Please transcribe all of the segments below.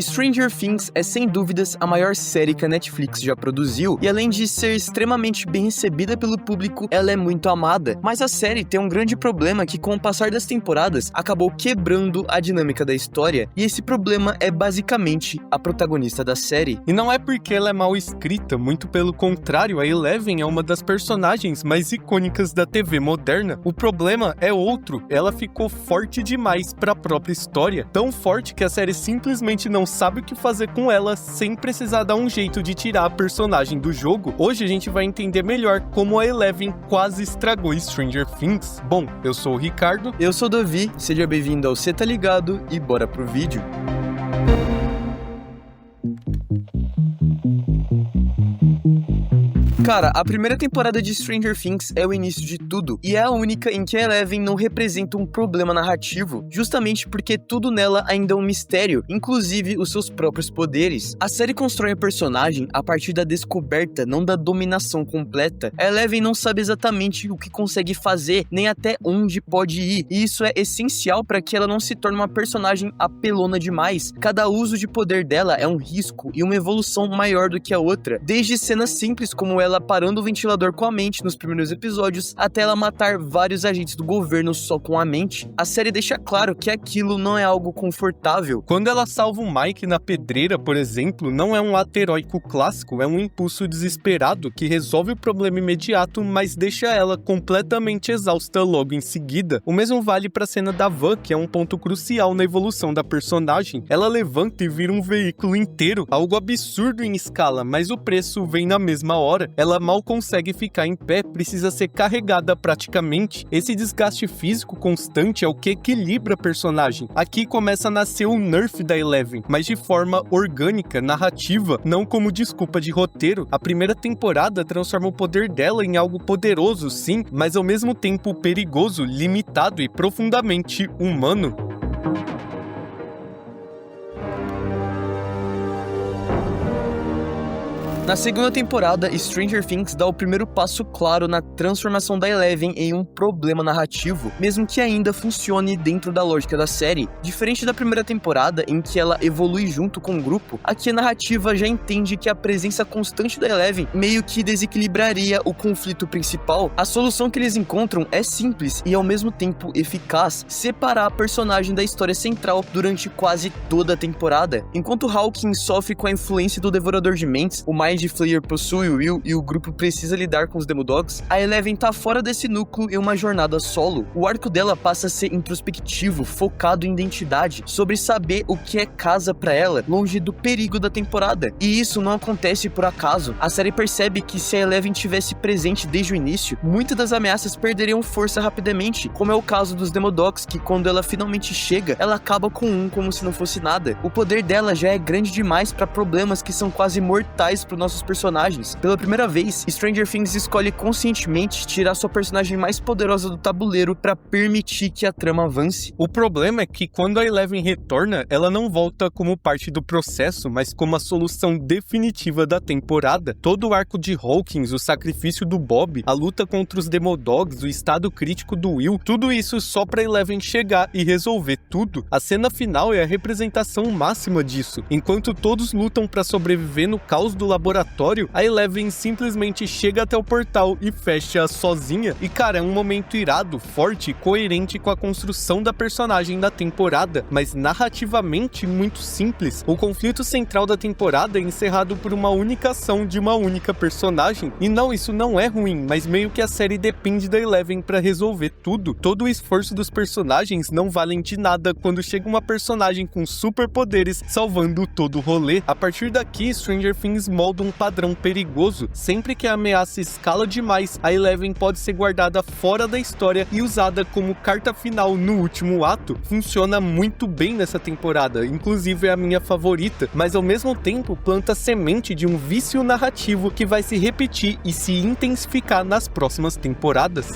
Stranger Things é sem dúvidas a maior série que a Netflix já produziu, e além de ser extremamente bem recebida pelo público, ela é muito amada. Mas a série tem um grande problema que, com o passar das temporadas, acabou quebrando a dinâmica da história, e esse problema é basicamente a protagonista da série. E não é porque ela é mal escrita, muito pelo contrário, a Eleven é uma das personagens mais icônicas da TV moderna. O problema é outro, ela ficou forte demais para a própria história, tão forte que a série simplesmente não sabe o que fazer com ela sem precisar dar um jeito de tirar a personagem do jogo. Hoje a gente vai entender melhor como a Eleven quase estragou Stranger Things. Bom, eu sou o Ricardo. Eu sou o Davi, seja bem-vindo ao Cê Tá Ligado e bora pro vídeo. Cara, a primeira temporada de Stranger Things é o início de tudo, e é a única em que a Eleven não representa um problema narrativo, justamente porque tudo nela ainda é um mistério, inclusive os seus próprios poderes. A série constrói a personagem a partir da descoberta, não da dominação completa. A Eleven não sabe exatamente o que consegue fazer, nem até onde pode ir, e isso é essencial para que ela não se torne uma personagem apelona demais. Cada uso de poder dela é um risco e uma evolução maior do que a outra, desde cenas simples como ela parando o ventilador com a mente nos primeiros episódios, até ela matar vários agentes do governo só com a mente. A série deixa claro que aquilo não é algo confortável. Quando ela salva o Mike na pedreira, por exemplo, não é um ato heróico clássico, é um impulso desesperado que resolve o problema imediato, mas deixa ela completamente exausta logo em seguida. O mesmo vale para a cena da van, que é um ponto crucial na evolução da personagem. Ela levanta e vira um veículo inteiro, algo absurdo em escala, mas o preço vem na mesma hora. Ela mal consegue ficar em pé, precisa ser carregada praticamente. Esse desgaste físico constante é o que equilibra a personagem. Aqui começa a nascer o nerf da Eleven, mas de forma orgânica, narrativa, não como desculpa de roteiro. A primeira temporada transforma o poder dela em algo poderoso, sim, mas ao mesmo tempo perigoso, limitado e profundamente humano. Na segunda temporada, Stranger Things dá o primeiro passo claro na transformação da Eleven em um problema narrativo, mesmo que ainda funcione dentro da lógica da série. Diferente da primeira temporada, em que ela evolui junto com o grupo, aqui a narrativa já entende que a presença constante da Eleven meio que desequilibraria o conflito principal. A solução que eles encontram é simples e ao mesmo tempo eficaz: separar a personagem da história central durante quase toda a temporada. Enquanto Hawkins sofre com a influência do Devorador de Mentes, o Mind Flayer possui o Will e o grupo precisa lidar com os Demodogs, a Eleven tá fora desse núcleo em uma jornada solo. O arco dela passa a ser introspectivo, focado em identidade, sobre saber o que é casa pra ela, longe do perigo da temporada. E isso não acontece por acaso. A série percebe que se a Eleven tivesse presente desde o início, muitas das ameaças perderiam força rapidamente, como é o caso dos Demodogs, que quando ela finalmente chega, ela acaba com um como se não fosse nada. O poder dela já é grande demais pra problemas que são quase mortais pro nossos personagens. Pela primeira vez, Stranger Things escolhe conscientemente tirar sua personagem mais poderosa do tabuleiro para permitir que a trama avance. O problema é que quando a Eleven retorna, ela não volta como parte do processo, mas como a solução definitiva da temporada. Todo o arco de Hawkins, o sacrifício do Bob, a luta contra os Demodogs, o estado crítico do Will, tudo isso só pra Eleven chegar e resolver tudo. A cena final é a representação máxima disso. Enquanto todos lutam para sobreviver no caos do laboratório, a Eleven simplesmente chega até o portal e fecha sozinha. E cara, é um momento irado, forte e coerente com a construção da personagem da temporada, mas narrativamente muito simples. O conflito central da temporada é encerrado por uma única ação de uma única personagem. E não, isso não é ruim, mas meio que a série depende da Eleven pra resolver tudo. Todo o esforço dos personagens não valem de nada quando chega uma personagem com superpoderes salvando todo o rolê. A partir daqui, Stranger Things molda um padrão perigoso. Sempre que a ameaça escala demais, a Eleven pode ser guardada fora da história e usada como carta final no último ato. Funciona muito bem nessa temporada, inclusive é a minha favorita, mas ao mesmo tempo planta semente de um vício narrativo que vai se repetir e se intensificar nas próximas temporadas.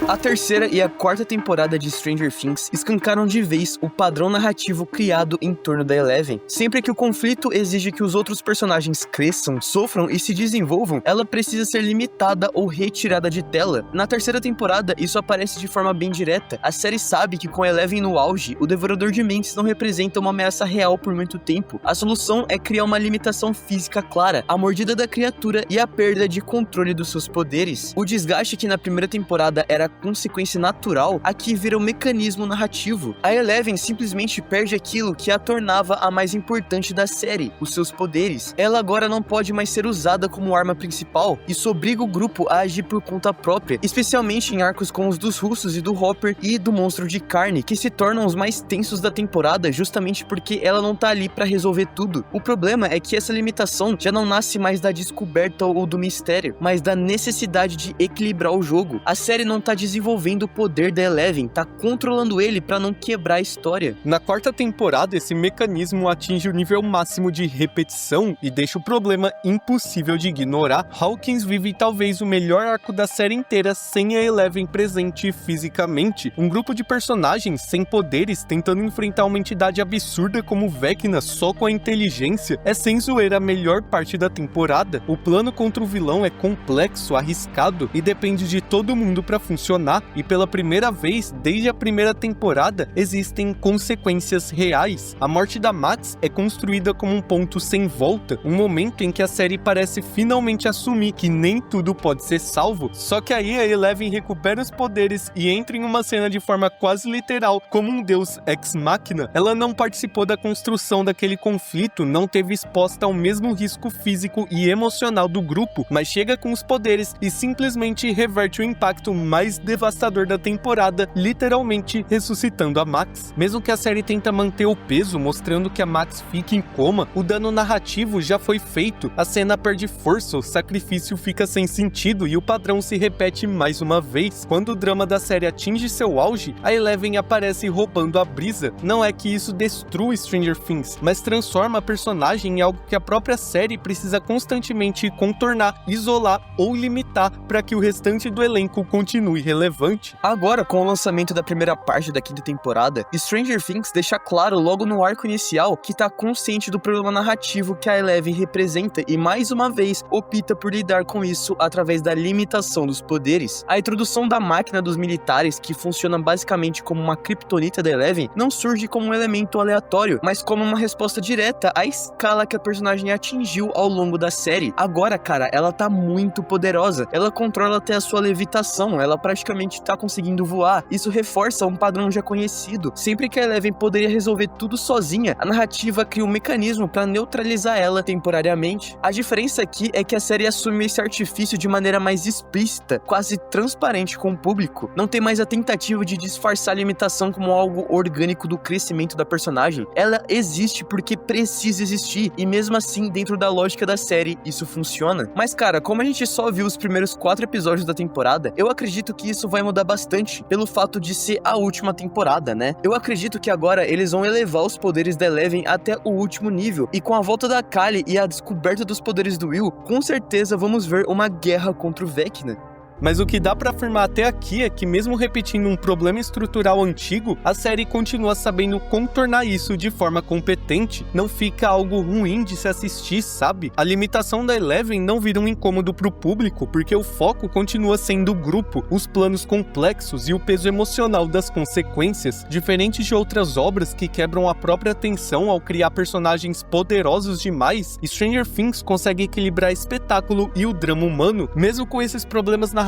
A terceira e a quarta temporada de Stranger Things escancaram de vez o padrão narrativo criado em torno da Eleven. Sempre que o conflito exige que os outros personagens cresçam, sofram e se desenvolvam, ela precisa ser limitada ou retirada de tela. Na terceira temporada, isso aparece de forma bem direta. A série sabe que com a Eleven no auge, o Devorador de Mentes não representa uma ameaça real por muito tempo. A solução é criar uma limitação física clara, a mordida da criatura e a perda de controle dos seus poderes. O desgaste que na primeira temporada era consequência natural, aqui vira um mecanismo narrativo. A Eleven simplesmente perde aquilo que a tornava a mais importante da série, os seus poderes. Ela agora não pode mais ser usada como arma principal, isso obriga o grupo a agir por conta própria, especialmente em arcos como os dos Russos e do Hopper e do Monstro de Carne, que se tornam os mais tensos da temporada justamente porque ela não tá ali pra resolver tudo. O problema é que essa limitação já não nasce mais da descoberta ou do mistério, mas da necessidade de equilibrar o jogo. A série não tá desenvolvendo o poder da Eleven, tá controlando ele pra não quebrar a história. Na quarta temporada, esse mecanismo atinge o nível máximo de repetição e deixa o problema impossível de ignorar. Hawkins vive talvez o melhor arco da série inteira sem a Eleven presente fisicamente. Um grupo de personagens sem poderes tentando enfrentar uma entidade absurda como Vecna só com a inteligência é sem zoeira a melhor parte da temporada. O plano contra o vilão é complexo, arriscado e depende de todo mundo pra funcionar, e pela primeira vez desde a primeira temporada existem consequências reais. A morte da Max é construída como um ponto sem volta, um momento em que a série parece finalmente assumir que nem tudo pode ser salvo, só que aí a Eleven recupera os poderes e entra em uma cena de forma quase literal, como um deus ex-machina. Ela não participou da construção daquele conflito, não teve exposta ao mesmo risco físico e emocional do grupo, mas chega com os poderes e simplesmente reverte o impacto mais devastador da temporada, literalmente ressuscitando a Max. Mesmo que a série tenta manter o peso, mostrando que a Max fica em coma, o dano narrativo já foi feito, a cena perde força, o sacrifício fica sem sentido e o padrão se repete mais uma vez. Quando o drama da série atinge seu auge, a Eleven aparece roubando a brisa. Não é que isso destrua Stranger Things, mas transforma a personagem em algo que a própria série precisa constantemente contornar, isolar ou limitar para que o restante do elenco continue relevante. Agora, com o lançamento da primeira parte da quinta temporada, Stranger Things deixa claro logo no arco inicial que tá consciente do problema narrativo que a Eleven representa e mais uma vez opta por lidar com isso através da limitação dos poderes. A introdução da máquina dos militares, que funciona basicamente como uma kryptonita da Eleven, não surge como um elemento aleatório, mas como uma resposta direta à escala que a personagem atingiu ao longo da série. Agora, cara, ela tá muito poderosa, ela controla até a sua levitação, ela praticamente tá conseguindo voar. Isso reforça um padrão já conhecido. Sempre que a Eleven poderia resolver tudo sozinha, a narrativa cria um mecanismo para neutralizar ela temporariamente. A diferença aqui é que a série assume esse artifício de maneira mais explícita, quase transparente com o público. Não tem mais a tentativa de disfarçar a limitação como algo orgânico do crescimento da personagem. Ela existe porque precisa existir, e mesmo assim, dentro da lógica da série, isso funciona. Mas cara, como a gente só viu os primeiros 4 episódios da temporada, eu acredito que isso vai mudar bastante, pelo fato de ser a última temporada, né? Eu acredito que agora eles vão elevar os poderes da Eleven até o último nível, e com a volta da Kali e a descoberta dos poderes do Will, com certeza vamos ver uma guerra contra o Vecna. Mas o que dá pra afirmar até aqui é que mesmo repetindo um problema estrutural antigo, a série continua sabendo contornar isso de forma competente. Não fica algo ruim de se assistir, sabe? A limitação da Eleven não vira um incômodo pro público, porque o foco continua sendo o grupo, os planos complexos e o peso emocional das consequências. Diferente de outras obras que quebram a própria tensão ao criar personagens poderosos demais, Stranger Things consegue equilibrar espetáculo e o drama humano. Mesmo com esses problemas narrativos,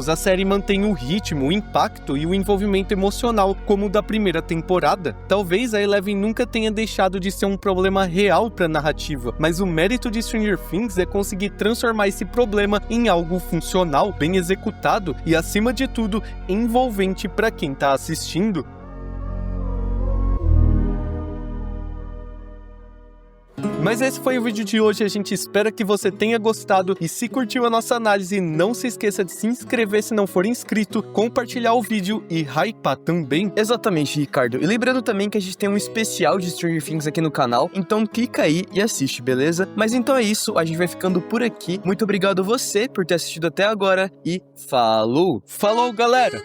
a série mantém o ritmo, o impacto e o envolvimento emocional como o da primeira temporada. Talvez a Eleven nunca tenha deixado de ser um problema real para a narrativa, mas o mérito de Stranger Things é conseguir transformar esse problema em algo funcional, bem executado e, acima de tudo, envolvente para quem tá assistindo. Mas esse foi o vídeo de hoje, a gente espera que você tenha gostado e se curtiu a nossa análise, não se esqueça de se inscrever se não for inscrito, compartilhar o vídeo e hypar também. Exatamente, Ricardo. E lembrando também que a gente tem um especial de Stranger Things aqui no canal, então clica aí e assiste, beleza? Mas então é isso, a gente vai ficando por aqui. Muito obrigado você por ter assistido até agora e falou! Falou, galera!